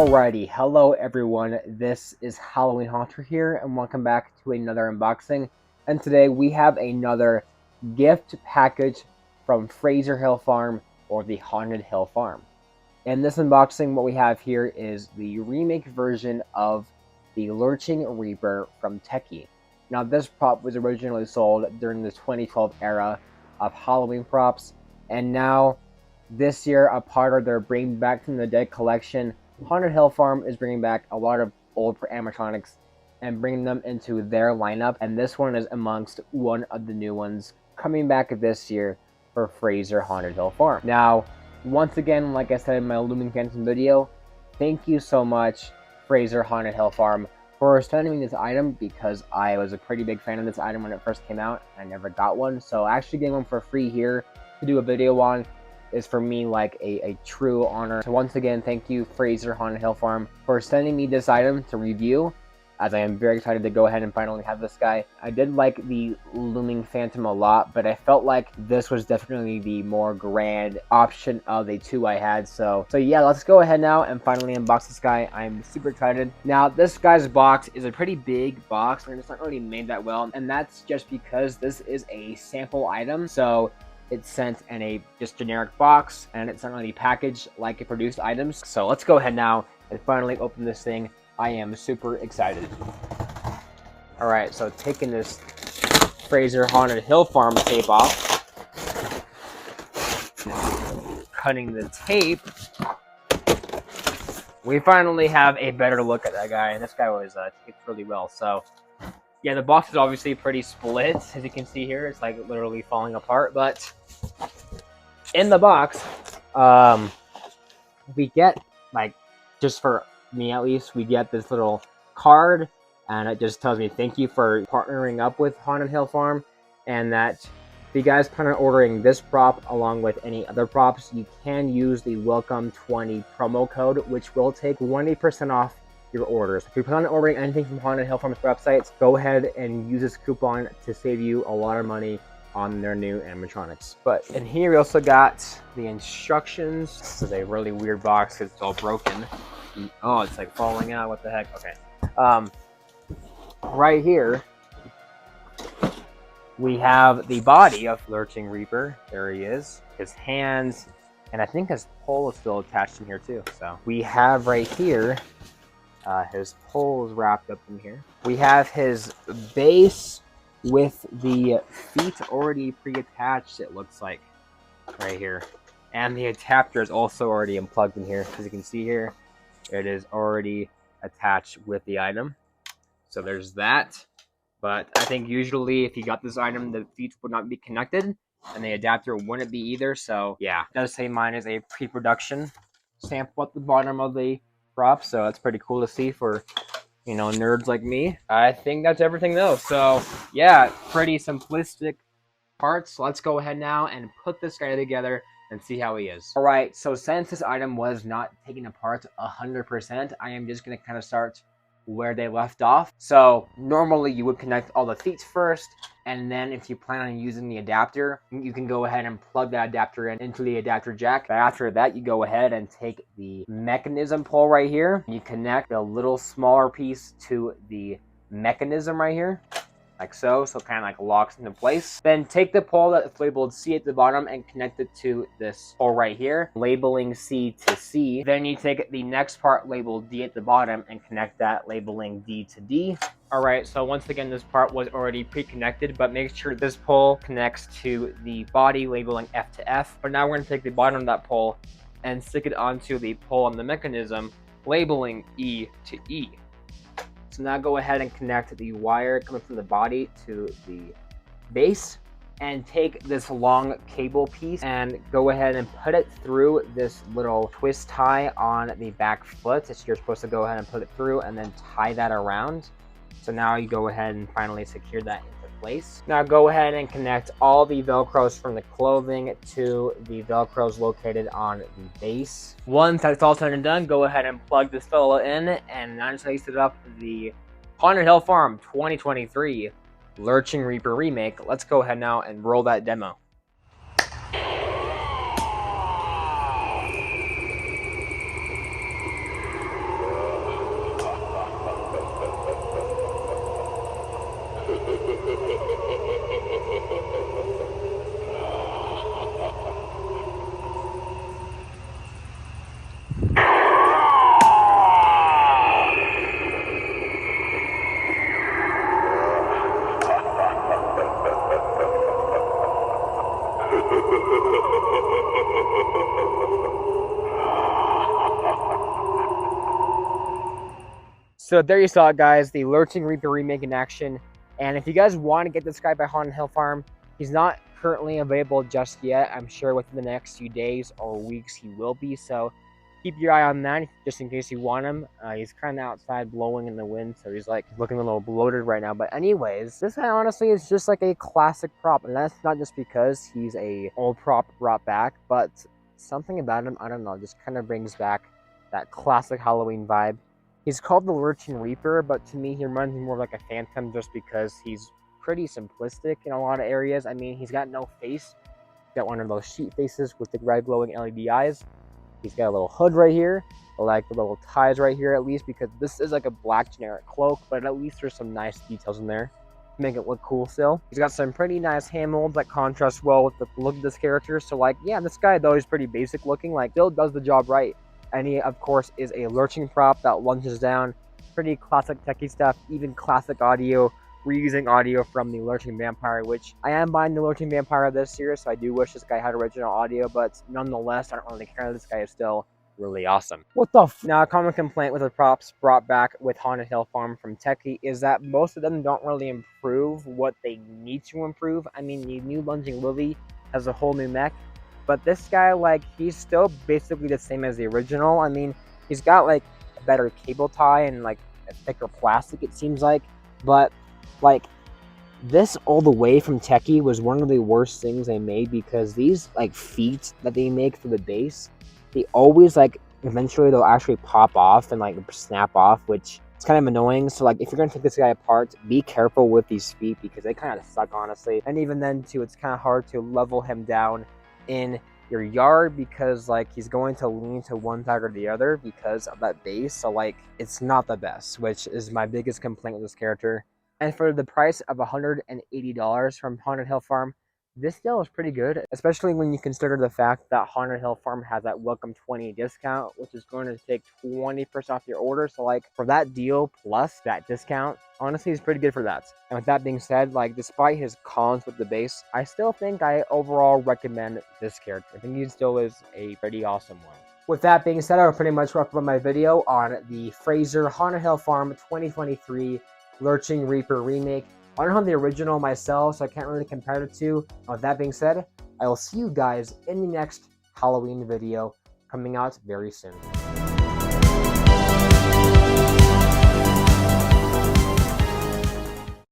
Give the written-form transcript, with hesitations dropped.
Alrighty, hello everyone, this is Halloween Haunter here, and welcome back to another unboxing. And today we have another gift package from Fraser Hill Farm, or the Haunted Hill Farm. In this unboxing, what we have here is the remake version of the Lurching Reaper from Tekky. Now, this prop was originally sold during the 2012 era of Halloween props, and now, this year, a part of their Bring Back from the Dead collection, Haunted Hill Farm is bringing back a lot of old animatronics and bringing them into their lineup, and this one is amongst one of the new ones coming back this year for Fraser Haunted Hill Farm. Now, once again, like I said in my Looming Phantom video, thank you so much, Fraser Haunted Hill Farm, for sending me this item, because I was a pretty big fan of this item when it first came out. I never got one, so actually getting one for free here to do a video on is for me like a true honor. So once again, thank you, Fraser Haunted Hill Farm, for sending me this item to review, as I am very excited to go ahead and finally have this guy. I did like the Looming Phantom a lot, but I felt like this was definitely the more grand option of the two I had. So yeah, let's go ahead now and finally unbox this guy. I'm super excited. Now, this guy's box is a pretty big box, and it's not really made that well, and that's just because this is a sample item. So it's sent in a just generic box, and it's not really packaged like a produced items. So let's go ahead now and finally open this thing. I am super excited. Alright, so taking this Fraser Haunted Hill Farm tape off, cutting the tape, we finally have a better look at that guy, and this guy was taped really well. So yeah, the box is obviously pretty split, as you can see here. It's like literally falling apart, but in the box, we get, like, just for me at least, we get this little card, and it just tells me thank you for partnering up with Haunted Hill Farm, and that if you guys plan on ordering this prop along with any other props, you can use the Welcome20 promo code, which will take 20% off your orders. If you plan on ordering anything from Haunted Hill Farm's websites, go ahead and use this coupon to save you a lot of money on their new animatronics. But in here we also got the instructions. This is a really weird box because it's all broken. Oh, it's like falling out. What the heck? Okay. Right here we have the body of Lurching Reaper. There he is. His hands, and I think his pole is still attached in here too. So we have right here his pole is wrapped up in here. We have his base with the feet already pre-attached, it looks like, right here. And the adapter is also already unplugged in here. As you can see here, it is already attached with the item. So there's that. But I think usually if you got this item, the feet would not be connected, and the adapter wouldn't be either. So yeah, it does say mine is a pre-production sample at the bottom of the prop, so that's pretty cool to see for, you know, nerds like me. I think that's everything though. So yeah, pretty simplistic parts. Let's go ahead now and put this guy together and see how he is. Alright, so since this item was not taken apart 100%, I am just going to kind of start where they left off. So normally you would connect all the feet first, and then if you plan on using the adapter, you can go ahead and plug that adapter into the adapter jack. But after that, you go ahead and take the mechanism pole right here. You connect the little smaller piece to the mechanism right here, like so. So it kind of like locks into place. Then take the pole that's labeled C at the bottom and connect it to this pole right here, labeling C to C. Then you take the next part labeled D at the bottom and connect that, labeling D to D. Alright, so once again, this part was already pre-connected, but make sure this pole connects to the body, labeling F to F. But now we're going to take the bottom of that pole and stick it onto the pole on the mechanism, labeling E to E. So now go ahead and connect the wire coming from the body to the base, and take this long cable piece and go ahead and put it through this little twist tie on the back foot. So you're supposed to go ahead and put it through and then tie that around. So now you go ahead and finally secure that into place. Now go ahead and connect all the Velcros from the clothing to the Velcros located on the base. Once that's all said and done, go ahead and plug this fellow in, and now just lace it up the Haunted Hill Farm 2023 Lurching Reaper remake. Let's go ahead now and roll that demo. So there you saw it, guys, the Lurching Reaper remake in action. And if you guys want to get this guy by Haunted Hill Farm, he's not currently available just yet. I'm sure within the next few days or weeks he will be. So keep your eye on that just in case you want him. He's kind of outside blowing in the wind, so he's like looking a little bloated right now. But anyways, this guy honestly is just like a classic prop, and that's not just because he's a old prop brought back, but something about him, I don't know, just kind of brings back that classic Halloween vibe. He's called the Lurching Reaper, but to me, he reminds me more of like a Phantom just because he's pretty simplistic in a lot of areas. I mean, he's got no face. He's got one of those sheet faces with the red glowing LED eyes. He's got a little hood right here. I like the little ties right here at least because this is like a black generic cloak, but at least there's some nice details in there to make it look cool still. He's got some pretty nice hand molds that contrast well with the look of this character. So like, yeah, this guy though is pretty basic looking, like still does the job right. And he, of course, is a lurching prop that lunges down. Pretty classic techie stuff, even classic audio, reusing audio from the Lurching Vampire, which I am buying the Lurching Vampire this year, so I do wish this guy had original audio, but nonetheless, I don't really care. This guy is still really awesome. What the f? Now, a common complaint with the props brought back with Haunted Hill Farm from Tekky is that most of them don't really improve what they need to improve. I mean, the new Lunging Lily has a whole new mech, but this guy, like, he's still basically the same as the original. I mean, he's got, like, a better cable tie and, like, a thicker plastic, it seems like. But, like, this all the way from Tekky was one of the worst things they made because these, like, feet that they make for the base, they always, like, eventually they'll actually pop off and, like, snap off, which is kind of annoying. So, like, if you're going to take this guy apart, be careful with these feet because they kind of suck, honestly. And even then, too, it's kind of hard to level him down in your yard because like he's going to lean to one side or the other because of that base. So like it's not the best, which is my biggest complaint with this character. And for the price of $180 from Haunted Hill Farm, this deal is pretty good, especially when you consider the fact that Haunted Hill Farm has that welcome 20 discount, which is going to take 20% off your order. So like for that deal plus that discount, honestly, it's pretty good for that. And with that being said, like despite his cons with the base, I still think I overall recommend this character. I think he still is a pretty awesome one. With that being said, I will pretty much wrap up my video on the Fraser Haunted Hill Farm 2023 Lurching Reaper remake. I don't have the original myself, so I can't really compare the two. With that being said, I will see you guys in the next Halloween video coming out very soon.